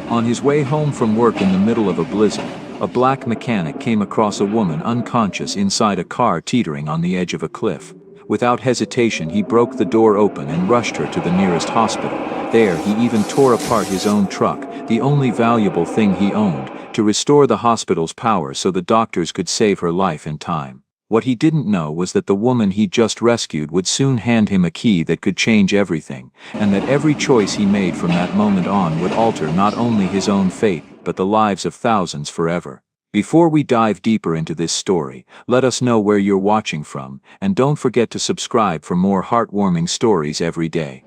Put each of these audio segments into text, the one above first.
On his way home from work in the middle of a blizzard, a black mechanic came across a woman unconscious inside a car teetering on the edge of a cliff. Without hesitation, he broke the door open and rushed her to the nearest hospital. There, he even tore apart his own truck, the only valuable thing he owned, to restore the hospital's power so the doctors could save her life in time. What he didn't know was that the woman he just rescued would soon hand him a key that could change everything, and that every choice he made from that moment on would alter not only his own fate, but the lives of thousands forever. Before we dive deeper into this story, let us know where you're watching from, and don't forget to subscribe for more heartwarming stories every day.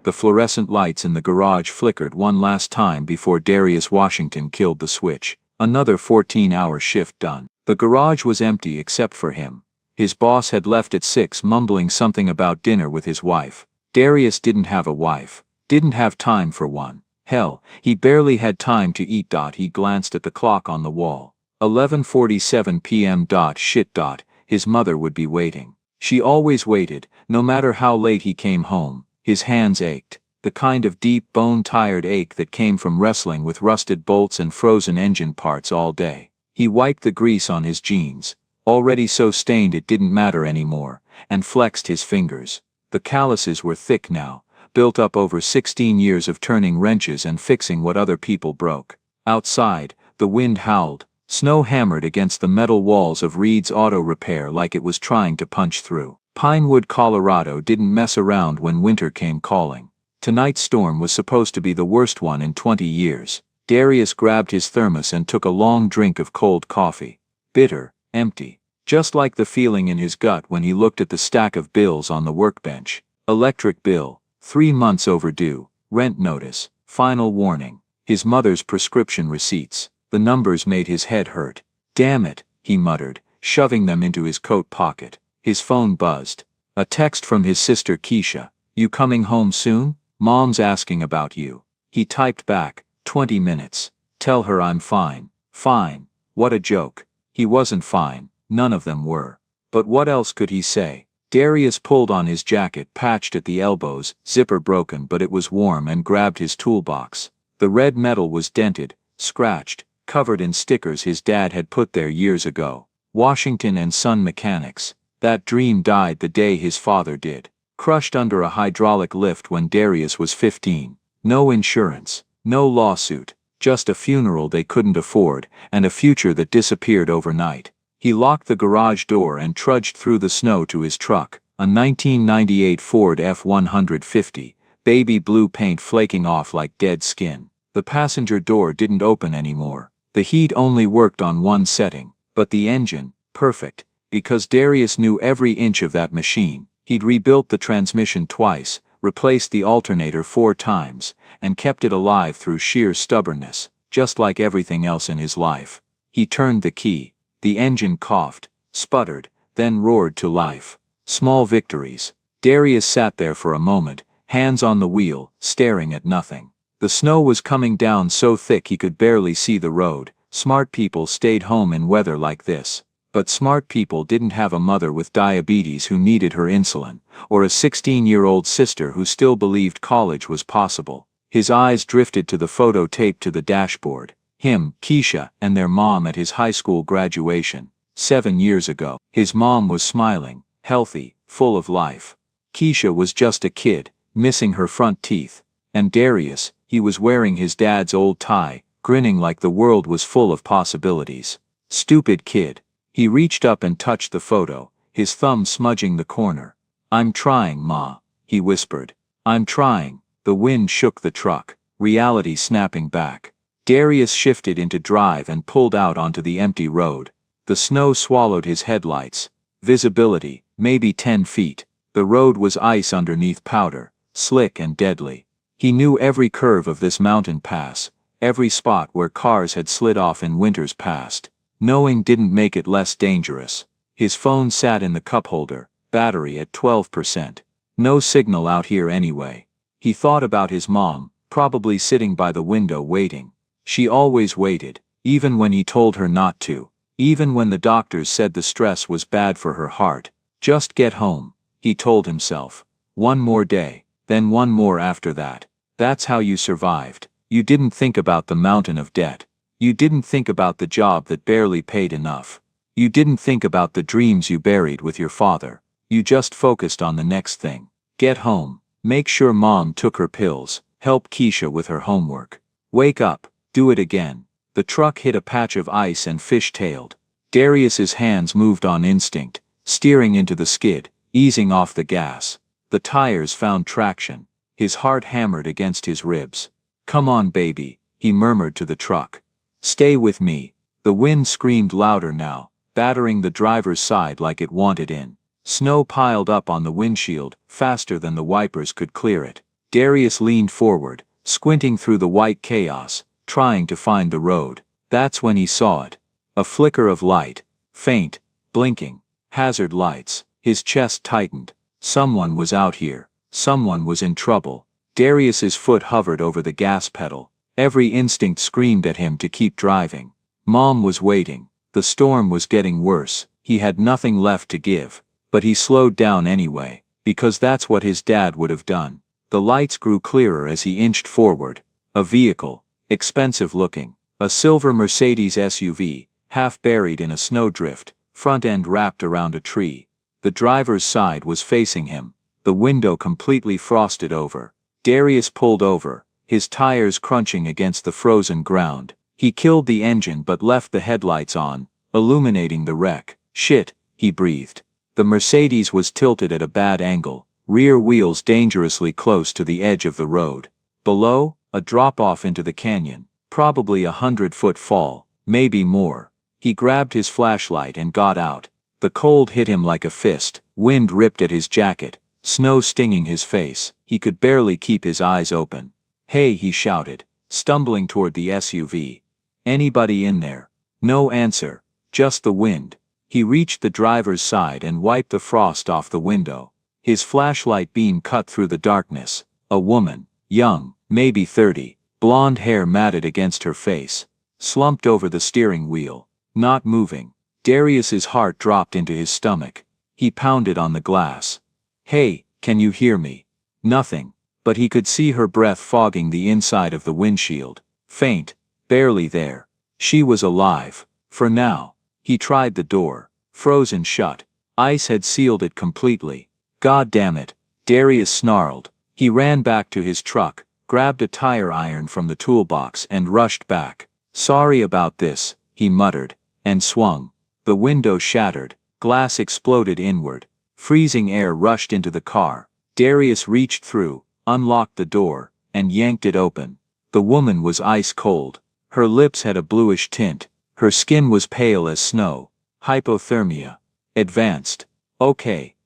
The fluorescent lights in the garage flickered one last time before Darius Washington killed the switch. Another 14-hour shift done. The garage was empty except for him. His boss had left at 6, mumbling something about dinner with his wife. Darius didn't have a wife. Didn't have time for one. Hell, he barely had time to eat. He glanced at the clock on the wall. 11:47 p.m. Shit. His mother would be waiting. She always waited, no matter how late he came home. His hands ached. The kind of deep, bone-tired ache that came from wrestling with rusted bolts and frozen engine parts all day. He wiped the grease on his jeans, already so stained it didn't matter anymore, and flexed his fingers. The calluses were thick now, built up over 16 years of turning wrenches and fixing what other people broke. Outside, the wind howled. Snow hammered against the metal walls of Reed's Auto Repair like it was trying to punch through. Pinewood, Colorado didn't mess around when winter came calling. Tonight's storm was supposed to be the worst one in 20 years. Darius grabbed his thermos and took a long drink of cold coffee. Bitter, empty. Just like the feeling in his gut when he looked at the stack of bills on the workbench. Electric bill, 3 months overdue. Rent notice, final warning. His mother's prescription receipts. The numbers made his head hurt. Damn it, he muttered, shoving them into his coat pocket. His phone buzzed. A text from his sister Keisha. You coming home soon? Mom's asking about you. He typed back, 20 minutes. Tell her I'm fine. Fine. What a joke. He wasn't fine. None of them were. But what else could he say? Darius pulled on his jacket, patched at the elbows, zipper broken but it was warm, and grabbed his toolbox. The red metal was dented, scratched, covered in stickers his dad had put there years ago. Washington and Son Mechanics. That dream died the day his father did. Crushed under a hydraulic lift when Darius was 15. No insurance. No lawsuit, just a funeral they couldn't afford, and a future that disappeared overnight. He locked the garage door and trudged through the snow to his truck, a 1998 Ford F-150, baby blue paint flaking off like dead skin. The passenger door didn't open anymore. The heat only worked on one setting, but the engine, perfect, because Darius knew every inch of that machine. He'd rebuilt the transmission twice, replaced the alternator 4 times, and kept it alive through sheer stubbornness, just like everything else in his life. He turned the key. The engine coughed, sputtered, then roared to life. Small victories. Darius sat there for a moment, hands on the wheel, staring at nothing. The snow was coming down so thick he could barely see the road. Smart people stayed home in weather like this. But smart people didn't have a mother with diabetes who needed her insulin, or a 16-year-old sister who still believed college was possible. His eyes drifted to the photo taped to the dashboard. Him, Keisha, and their mom at his high school graduation. 7 years ago. His mom was smiling, healthy, full of life. Keisha was just a kid, missing her front teeth. And Darius, he was wearing his dad's old tie, grinning like the world was full of possibilities. Stupid kid. He reached up and touched the photo, his thumb smudging the corner. I'm trying, Ma, he whispered. I'm trying. The wind shook the truck, reality snapping back. Darius shifted into drive and pulled out onto the empty road. The snow swallowed his headlights. Visibility, maybe 10 feet. The road was ice underneath powder, slick and deadly. He knew every curve of this mountain pass, every spot where cars had slid off in winters past. Knowing didn't make it less dangerous. His phone sat in the cup holder, battery at 12%. No signal out here anyway. He thought about his mom, probably sitting by the window waiting. She always waited, even when he told her not to, even when the doctors said the stress was bad for her heart. Just get home, he told himself. One more day, then one more after that. That's how you survived. You didn't think about the mountain of debt. You didn't think about the job that barely paid enough. You didn't think about the dreams you buried with your father. You just focused on the next thing. Get home. Make sure mom took her pills. Help Keisha with her homework. Wake up. Do it again. The truck hit a patch of ice and fish-tailed. Darius's hands moved on instinct, steering into the skid, easing off the gas. The tires found traction. His heart hammered against his ribs. Come on, baby, he murmured to the truck. Stay with me. The wind screamed louder now, battering the driver's side like it wanted in. Snow piled up on the windshield, faster than the wipers could clear it. Darius leaned forward, squinting through the white chaos, trying to find the road. That's when he saw it. A flicker of light. Faint, blinking. Hazard lights. His chest tightened. Someone was out here. Someone was in trouble. Darius's foot hovered over the gas pedal. Every instinct screamed at him to keep driving. Mom was waiting. The storm was getting worse. He had nothing left to give. But he slowed down anyway, because that's what his dad would have done. The lights grew clearer as he inched forward. A vehicle. Expensive looking. A silver Mercedes SUV, half buried in a snowdrift, front end wrapped around a tree. The driver's side was facing him, the window completely frosted over. Darius pulled over, his tires crunching against the frozen ground. He killed the engine but left the headlights on, illuminating the wreck. Shit, he breathed. The Mercedes was tilted at a bad angle, rear wheels dangerously close to the edge of the road. Below, a drop-off into the canyon, probably 100-foot fall, maybe more. He grabbed his flashlight and got out. The cold hit him like a fist, wind ripped at his jacket, snow stinging his face. He could barely keep his eyes open. Hey, he shouted, stumbling toward the SUV. Anybody in there? No answer, just the wind. He reached the driver's side and wiped the frost off the window. His flashlight beam cut through the darkness. A woman, young, maybe 30, blonde hair matted against her face, slumped over the steering wheel, not moving. Darius's heart dropped into his stomach. He pounded on the glass. Hey, can you hear me? Nothing, but he could see her breath fogging the inside of the windshield. Faint, barely there. She was alive, for now. He tried the door, frozen shut. Ice had sealed it completely. God damn it, Darius snarled. He ran back to his truck, grabbed a tire iron from the toolbox and rushed back. Sorry about this, he muttered, and swung. The window shattered, glass exploded inward. Freezing air rushed into the car. Darius reached through, unlocked the door, and yanked it open. The woman was ice cold. Her lips had a bluish tint. Her skin was pale as snow. Hypothermia. Advanced. Okay,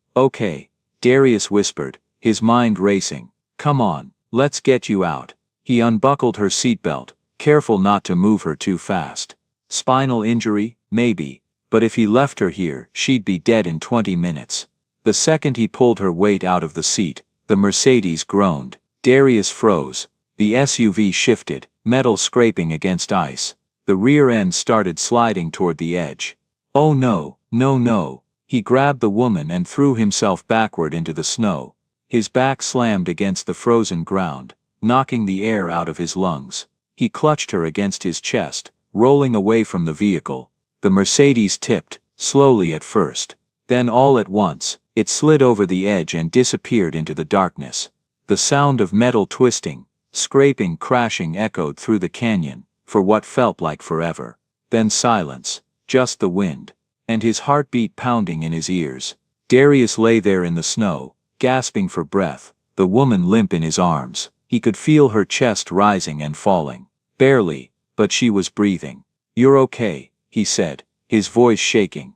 Darius whispered, his mind racing. Come on, let's get you out. He unbuckled her seatbelt, careful not to move her too fast. Spinal injury, maybe, but if he left her here, she'd be dead in 20 minutes. The second he pulled her weight out of the seat, the Mercedes groaned. Darius froze. The SUV shifted, metal scraping against ice. The rear end started sliding toward the edge. Oh no, no, no. He grabbed the woman and threw himself backward into the snow. His back slammed against the frozen ground, knocking the air out of his lungs. He clutched her against his chest, rolling away from the vehicle. The Mercedes tipped, slowly at first. Then all at once, it slid over the edge and disappeared into the darkness. The sound of metal twisting, scraping, crashing echoed through the canyon, for what felt like forever. Then silence, just the wind, and his heartbeat pounding in his ears. Darius lay there in the snow, gasping for breath, the woman limp in his arms. He could feel her chest rising and falling. Barely, but she was breathing. You're okay, he said, his voice shaking.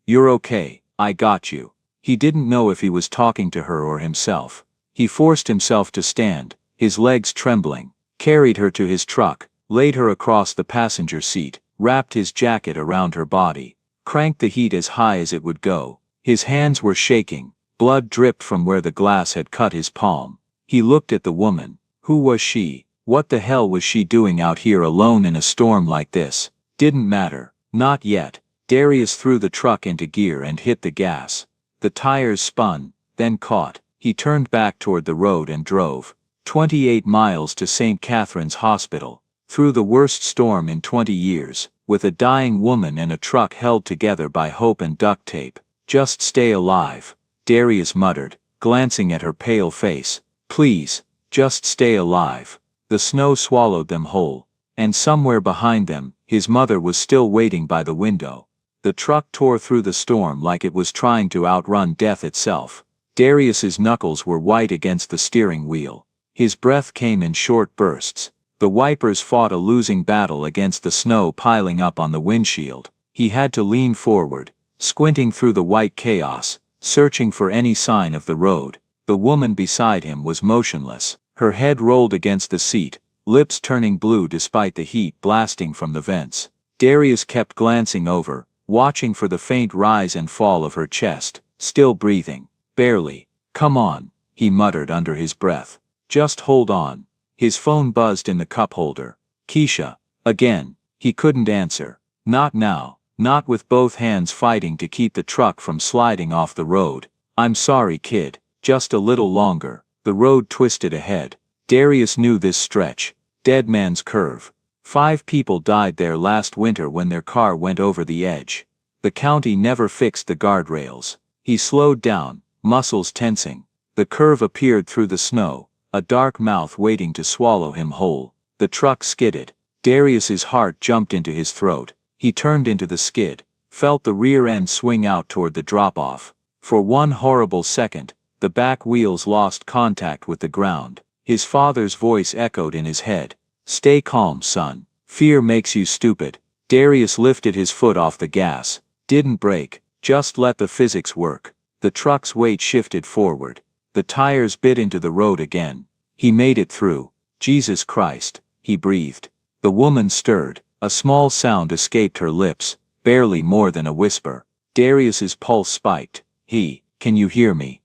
You're okay, I got you. He didn't know if he was talking to her or himself. He forced himself to stand, his legs trembling, carried her to his truck, laid her across the passenger seat, wrapped his jacket around her body, cranked the heat as high as it would go. His hands were shaking, blood dripped from where the glass had cut his palm. He looked at the woman. Who was she? What the hell was she doing out here alone in a storm like this? Didn't matter. Not yet. Darius threw the truck into gear and hit the gas. The tires spun, then caught. He turned back toward the road and drove. 28 miles to St. Catherine's Hospital. Through the worst storm in 20 years, with a dying woman and a truck held together by hope and duct tape. Just stay alive, Darius muttered, glancing at her pale face. Please, just stay alive. The snow swallowed them whole. And somewhere behind them, his mother was still waiting by the window. The truck tore through the storm like it was trying to outrun death itself. Darius's knuckles were white against the steering wheel. His breath came in short bursts. The wipers fought a losing battle against the snow piling up on the windshield. He had to lean forward, squinting through the white chaos, searching for any sign of the road. The woman beside him was motionless, her head rolled against the seat, lips turning blue despite the heat blasting from the vents. Darius kept glancing over, watching for the faint rise and fall of her chest, still breathing. Barely. Come on, he muttered under his breath. Just hold on. His phone buzzed in the cup holder. Keisha. Again. He couldn't answer. Not now. Not with both hands fighting to keep the truck from sliding off the road. I'm sorry, kid. Just a little longer. The road twisted ahead. Darius knew this stretch. Dead Man's Curve. 5 people died there last winter when their car went over the edge. The county never fixed the guardrails. He slowed down, muscles tensing. The curve appeared through the snow, a dark mouth waiting to swallow him whole. The truck skidded. Darius's heart jumped into his throat. He turned into the skid, felt the rear end swing out toward the drop-off. For one horrible second, the back wheels lost contact with the ground. His father's voice echoed in his head. Stay calm, son. Fear makes you stupid. Darius lifted his foot off the gas. Didn't brake, just let the physics work. The truck's weight shifted forward. The tires bit into the road again. He made it through. Jesus Christ, he breathed. The woman stirred. A small sound escaped her lips, barely more than a whisper. Darius's pulse spiked. Can you hear me?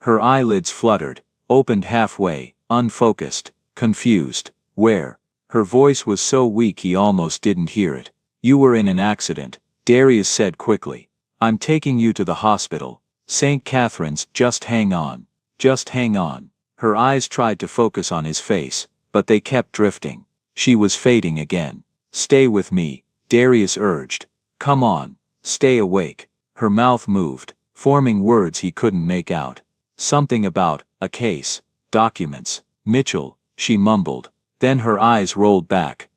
Her eyelids fluttered, opened halfway, unfocused, confused. Where? Her voice was so weak he almost didn't hear it. You were in an accident, Darius said quickly. I'm taking you to the hospital. St. Catherine's, just hang on. Just hang on. Her eyes tried to focus on his face, but they kept drifting. She was fading again. Stay with me, Darius urged. Come on, stay awake. Her mouth moved, forming words he couldn't make out. Something about a case, documents, Mitchell, she mumbled. Then her eyes rolled back.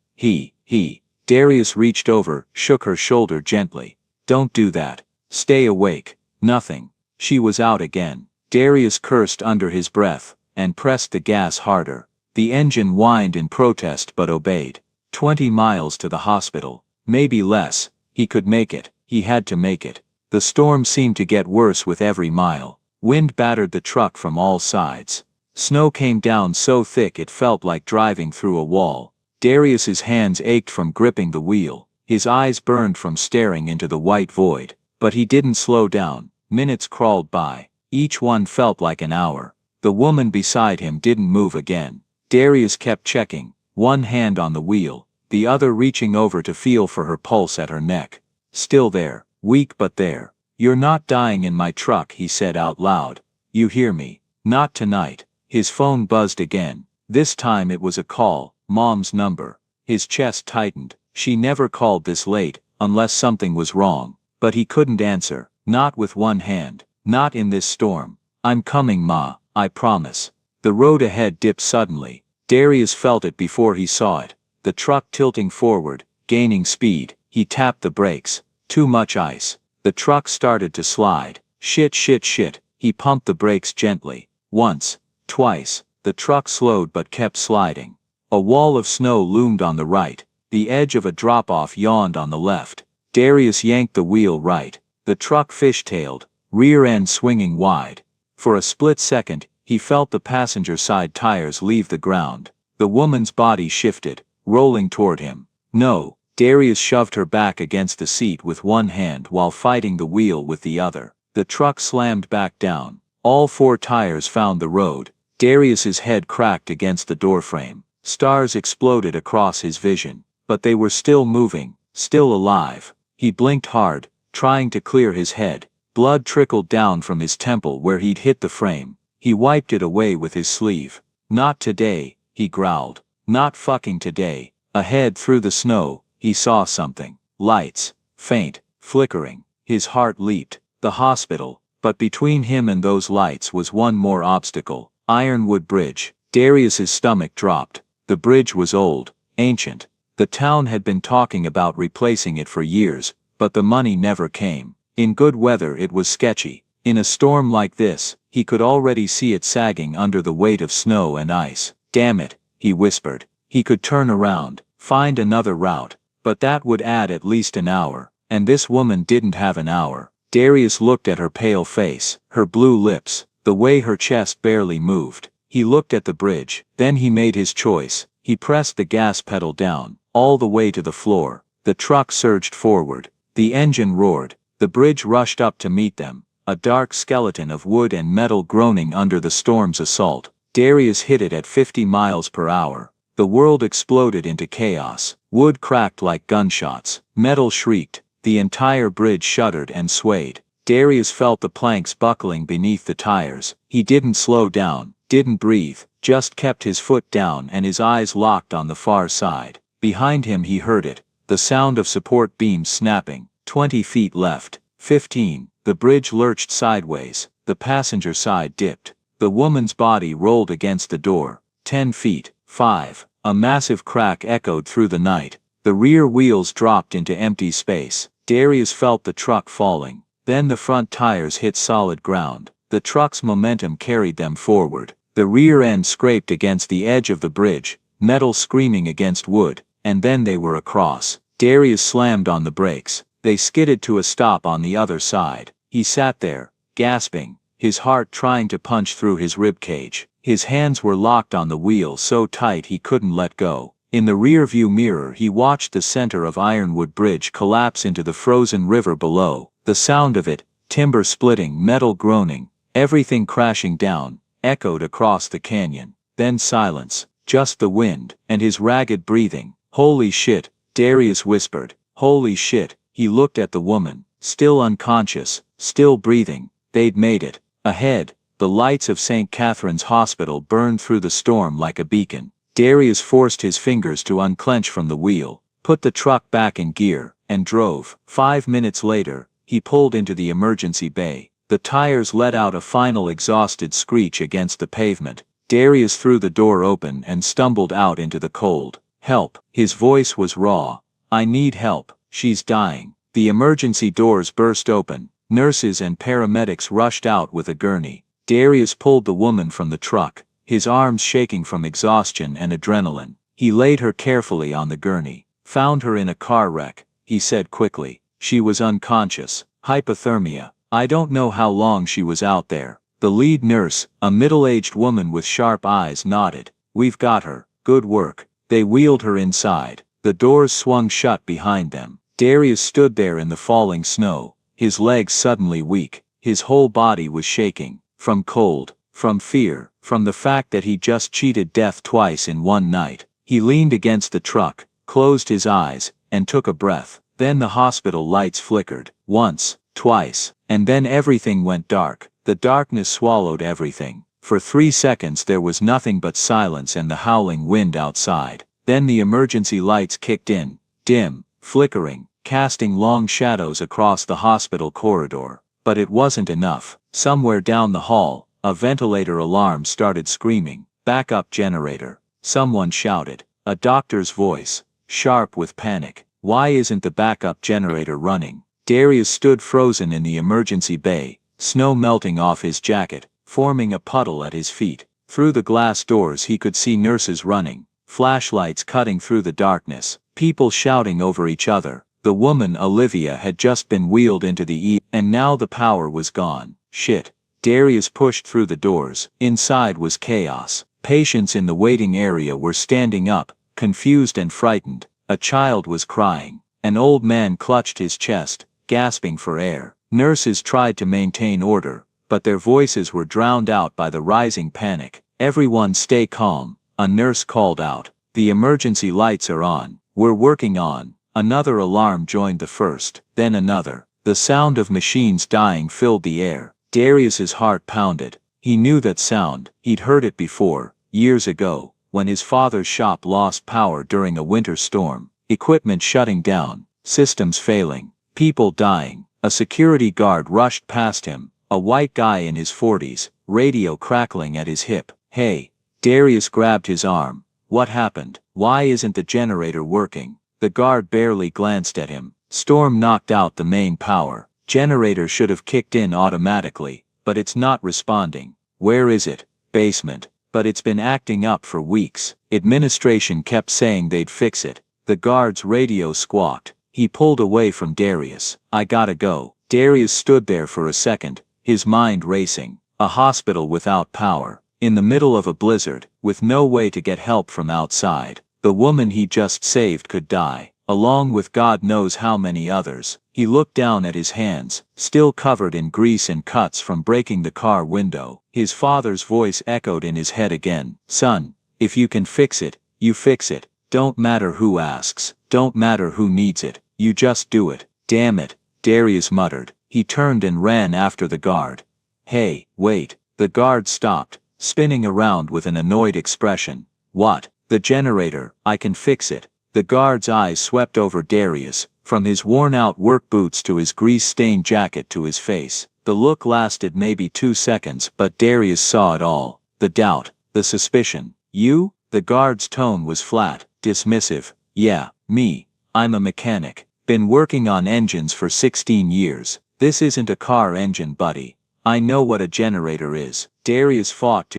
Darius reached over, shook her shoulder gently. Don't do that. Stay awake. Nothing. She was out again. Darius cursed under his breath, and pressed the gas harder. The engine whined in protest but obeyed. 20 miles to the hospital. Maybe less. He could make it. He had to make it. The storm seemed to get worse with every mile. Wind battered the truck from all sides. Snow came down so thick it felt like driving through a wall. Darius's hands ached from gripping the wheel. His eyes burned from staring into the white void. But he didn't slow down. Minutes crawled by. Each one felt like an hour. The woman beside him didn't move again. Darius kept checking, one hand on the wheel, the other reaching over to feel for her pulse at her neck. Still there, weak but there. You're not dying in my truck, he said out loud. You hear me? Not tonight. His phone buzzed again. This time it was a call, Mom's number. His chest tightened. She never called this late, unless something was wrong. But he couldn't answer, not with one hand, not in this storm. I'm coming, Ma, I promise. The road ahead dipped suddenly. Darius felt it before he saw it. The truck tilting forward, gaining speed. He tapped the brakes. Too much ice. The truck started to slide. Shit. He pumped the brakes gently. Once, twice. The truck slowed but kept sliding. A wall of snow loomed on the right. The edge of a drop-off yawned on the left. Darius yanked the wheel right. The truck fishtailed, rear end swinging wide. For a split second, he felt the passenger side tires leave the ground. The woman's body shifted, rolling toward him. No, Darius shoved her back against the seat with one hand while fighting the wheel with the other. The truck slammed back down. All 4 tires found the road. Darius's head cracked against the doorframe. Stars exploded across his vision. But they were still moving, still alive. He blinked hard, trying to clear his head. Blood trickled down from his temple where he'd hit the frame. He wiped it away with his sleeve. Not today, he growled. Not fucking today. Ahead through the snow, he saw something. Lights. Faint. Flickering. His heart leaped. The hospital. But between him and those lights was one more obstacle. Ironwood Bridge. Darius's stomach dropped. The bridge was old. Ancient. The town had been talking about replacing it for years, but the money never came. In good weather it was sketchy. In a storm like this, he could already see it sagging under the weight of snow and ice. Damn it, he whispered. He could turn around, find another route, but that would add at least an hour, and this woman didn't have an hour. Darius looked at her pale face, her blue lips, the way her chest barely moved. He looked at the bridge, then he made his choice. He pressed the gas pedal down, all the way to the floor. The truck surged forward. The engine roared. The bridge rushed up to meet them, a dark skeleton of wood and metal groaning under the storm's assault. Darius hit it at 50 miles per hour. The world exploded into chaos. Wood cracked like gunshots. Metal shrieked. The entire bridge shuddered and swayed. Darius felt the planks buckling beneath the tires. He didn't slow down, didn't breathe, just kept his foot down and his eyes locked on the far side. Behind him he heard it, the sound of support beams snapping. 20 feet left. 15. The bridge lurched sideways. The passenger side dipped. The woman's body rolled against the door. 10 feet. 5. A massive crack echoed through the night. The rear wheels dropped into empty space. Darius felt the truck falling. Then the front tires hit solid ground. The truck's momentum carried them forward. The rear end scraped against the edge of the bridge, metal screaming against wood, and then they were across. Darius slammed on the brakes. They skidded to a stop on the other side. He sat there, gasping, his heart trying to punch through his ribcage. His hands were locked on the wheel so tight he couldn't let go. In the rear-view mirror he watched the center of Ironwood Bridge collapse into the frozen river below. The sound of it, timber splitting, metal groaning, everything crashing down, echoed across the canyon. Then silence, just the wind, and his ragged breathing. Holy shit, Darius whispered. Holy shit. He looked at the woman, still unconscious, still breathing. They'd made it. Ahead, the lights of St. Catherine's Hospital burned through the storm like a beacon. Darius forced his fingers to unclench from the wheel, put the truck back in gear, and drove. 5 minutes later, he pulled into the emergency bay. The tires let out a final exhausted screech against the pavement. Darius threw the door open and stumbled out into the cold. Help. His voice was raw. I need help. She's dying. The emergency doors burst open. Nurses and paramedics rushed out with a gurney. Darius pulled the woman from the truck, his arms shaking from exhaustion and adrenaline. He laid her carefully on the gurney. Found her in a car wreck, he said quickly. She was unconscious. Hypothermia. I don't know how long she was out there. The lead nurse, a middle-aged woman with sharp eyes, nodded. We've got her. Good work. They wheeled her inside. The doors swung shut behind them. Darius stood there in the falling snow, his legs suddenly weak. His whole body was shaking. From cold, from fear, from the fact that he just cheated death twice in one night. He leaned against the truck, closed his eyes, and took a breath. Then the hospital lights flickered. Once, twice, and then everything went dark. The darkness swallowed everything. For 3 seconds there was nothing but silence and the howling wind outside. Then the emergency lights kicked in, dim, flickering, casting long shadows across the hospital corridor. But it wasn't enough. Somewhere down the hall, a ventilator alarm started screaming. Backup generator. Someone shouted. A doctor's voice, sharp with panic. Why isn't the backup generator running? Darius stood frozen in the emergency bay, snow melting off his jacket, forming a puddle at his feet. Through the glass doors he could see nurses running, flashlights cutting through the darkness, people shouting over each other. The woman, Olivia, had just been wheeled into the and now the power was gone. Shit. Darius pushed through the doors. Inside was chaos. Patients in the waiting area were standing up, confused and frightened. A child was crying. An old man clutched his chest, gasping for air. Nurses tried to maintain order, but their voices were drowned out by the rising panic. Everyone stay calm, a nurse called out. The emergency lights are on. We're working on. Another alarm joined the first, then another. The sound of machines dying filled the air. Darius's heart pounded. He knew that sound. He'd heard it before, Years ago, when his father's shop lost power during a winter storm, equipment shutting down, systems failing, people dying, a security guard rushed past him, a white guy in his 40s, radio crackling at his hip. "Hey." Darius grabbed his arm. "What happened? Why isn't the generator working?" The guard barely glanced at him. "Storm knocked out the main power. Generator should have kicked in automatically, but it's not responding." "Where is it?" "Basement. But it's been acting up for weeks. Administration kept saying they'd fix it." The guard's radio squawked. He pulled away from Darius. "I gotta go." Darius stood there for a second, his mind racing. A hospital without power, in the middle of a blizzard, with no way to get help from outside. The woman he just saved could die, along with God knows how many others. He looked down at his hands, still covered in grease and cuts from breaking the car window. His father's voice echoed in his head again. "Son, if you can fix it, you fix it. Don't matter who asks, don't matter who needs it, you just do it." "Damn it," Darius muttered. He turned and ran after the guard. "Hey, wait." The guard stopped, spinning around with an annoyed expression. "What?" "The generator, I can fix it." The guard's eyes swept over Darius, from his worn-out work boots to his grease-stained jacket to his face. The look lasted maybe 2 seconds, but Darius saw it all. The doubt, the suspicion. "You?" The guard's tone was flat, dismissive. "Yeah, me. I'm a mechanic. Been working on engines for 16 years. This isn't a car engine, buddy. I know what a generator is." Darius fought to